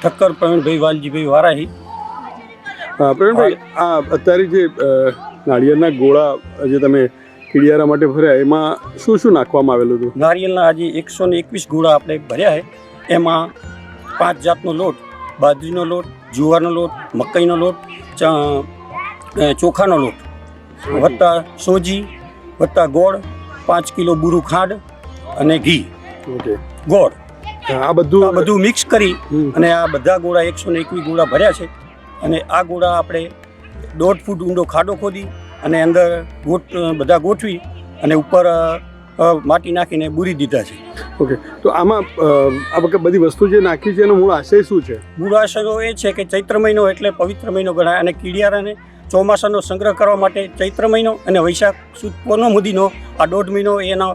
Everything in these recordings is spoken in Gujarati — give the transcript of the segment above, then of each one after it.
ઠક્કર પ્રવીણભાઈ વાલજીભાઈ વારાહી। પ્રવીણભાઈ, આ અત્યારે જે નાળિયેરના ગોળા જે તમે કીડિયારા માટે ભર્યા એમાં શું શું નાખવામાં આવેલું હતું? નારિયેળના આજે 121 ગોળા આપણે ભર્યા છે। એમાં 5 જાતનો લોટ, બાજરીનો લોટ, જુવારનો લોટ, મકાઈનો લોટ, ચોખાનો લોટ વત્તા સોજી વત્તા ગોળ, 5 કિલો બુરું ખાંડ અને ઘી, ઓકે, ગોળ, આ બધું મિક્સ કરી અને આ બધા ગોળા 121 ગોળા ભર્યા છે। અને આ ગોળા આપણે 1.5 ફૂટ ઊંડો ખાડો ખોદી અને અંદર બધા ગોઠવી અને ઉપર માટી નાખીને બુરી દીધા છે। ઓકે, તો આમાં આ વખત બધી વસ્તુ જે નાખી છે એનો મૂળ આશય શું છે? મૂળ આશયો એ છે કે ચૈત્ર મહિનો એટલે પવિત્ર મહિનો ગણાય અને કીડિયારાને ચોમાસાનો સંગ્રહ કરવા માટે ચૈત્ર મહિનો અને વૈશાખ સુદ પૂનમ સુધીનો આ 1.5 મહિનો એનો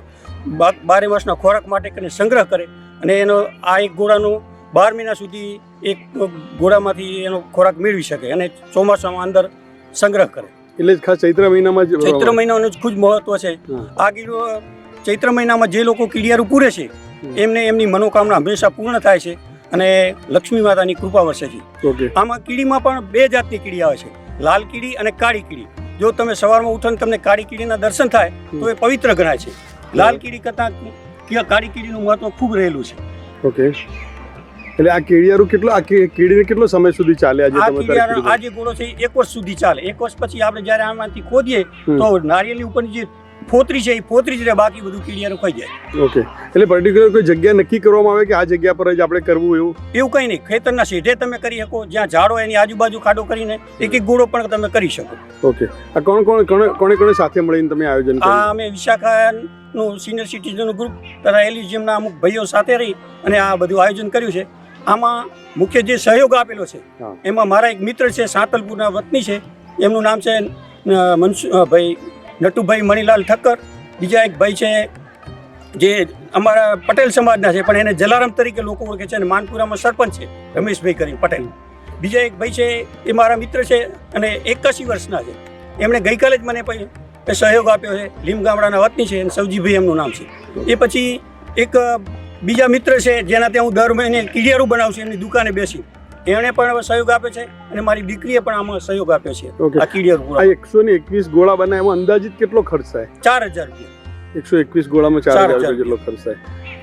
12 માસના ખોરાક માટે સંગ્રહ કરે અને એનો આ એક ગોળાનો 12 મહિના સુધી એક ગોળામાંથી એનો ખોરાક મેળવી શકે અને ચોમાસામાં અંદર સંગ્રહ કરે। એટલે ખાસ ચૈત્ર મહિનામાં જ ચૈત્ર મહિનાનું જ ખૂબ મહત્વ છે। આ કીડો ચૈત્ર મહિનામાં જે લોકો કીડિયારું પૂરે છે એમને એમની મનોકામના હંમેશા પૂર્ણ થાય છે અને લક્ષ્મી માતાની કૃપા વસે છે। ઓકે, આમાં કીડીમાં પણ 2 જાતની કીડી આવે છે, લાલ કીડી અને કાળી કીડી। જો તમે સવારમાં ઉઠો ને તમને કાળી કીડીના દર્શન થાય તો એ પવિત્ર ગણાય છે। લાલ કીડી કરતાં કાળી કીડીનું મહત્વ ખૂબ રહેલું છે। ઓકે, એટલે આ કીડિયારું કીડીને કેટલો સમય સુધી ચાલે? આ જે ગોળો છે 1 વર્ષ સુધી ચાલે। 1 વર્ષ પછી આપણે જ્યારે આમાંથી ખોદીએ તો નારિયેળની ઉપરની જે ફોતરી છે એ ફોતરી જ રહે, બાકી બધું કીડિયારું ખાઈ જાય। ઓકે, એટલે પર્ટિક્યુલર કોઈ જગ્યા નક્કી કરવામાં આવે કે આ જગ્યા પર જ આપણે કરવું એવું કંઈ નહીં। ખેતરના શેઢે તમે કરી શકો, જ્યાં ઝાડો એની આજુબાજુ ખાડો કરીને એક ગોળો પણ તમે કરી શકો। ઓકે, આ કોણે સાથે મળીને તમે આયોજન કર્યું? આ અમે વિશાખાનું સિનિયર સિટીઝનનું ગ્રુપ તથા એલિઝિયમના અમુક ભાઈઓ સાથે રહી અને આ બધું આયોજન કર્યું છે। આમાં મુખ્ય જે સહયોગ આપેલો છે એમાં મારા એક મિત્ર છે, સાંતલપુરના વતની છે, એમનું નામ છે ભાઈ નટુભાઈ મણીલાલ ઠક્કર। બીજા એક ભાઈ છે જે અમારા પટેલ સમાજના છે પણ એને જલારામ તરીકે લોકો ઓળખે છે અને માનપુરામાં સરપંચ છે, રમેશભાઈ કરીને પટેલ। બીજા એક ભાઈ છે એ મારા મિત્ર છે અને 81 વર્ષના છે, એમણે ગઈકાલે જ મને સહયોગ આપ્યો છે, લીમ ગામડાના વતની છે, સવજીભાઈ એમનું નામ છે। એ પછી એક બીજા મિત્ર છે જેના ત્યાં હું દર મહિને કીડિયારું બનાવું છું, એમની દુકાને બેસી, એણે પણ સહયોગ આપ્યો છે અને મારી દીકરીએ પણ આમાં સહયોગ આપ્યો છે। આ કીડિયારું 121 ગોળા બનાવવામાં અંદાજિત કેટલો ખર્ચ થાય? 4000 રૂપિયા। 121 ગોળામાં 4000 રૂપિયા જેટલો ખર્ચ થાય।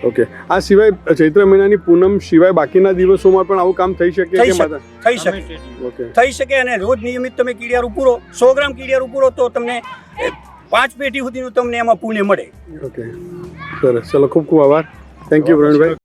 ઓકે, આ સિવાય ચૈત્ર મહિનાની પૂનમ સિવાય બાકીના દિવસોમાં પણ આવું કામ થઈ શકે? થઈ શકે અને રોજ નિયમિત તમે કીડિયારું પૂરો, 100 ગ્રામ કીડિયારું પૂરો તો તમને 5 પેટી સુધીનું તમને એમાં પુણ્ય મળે। ઓકે, સરસ, ચલો, ખૂબ ખૂબ આભાર। Thank you Pravinbhai.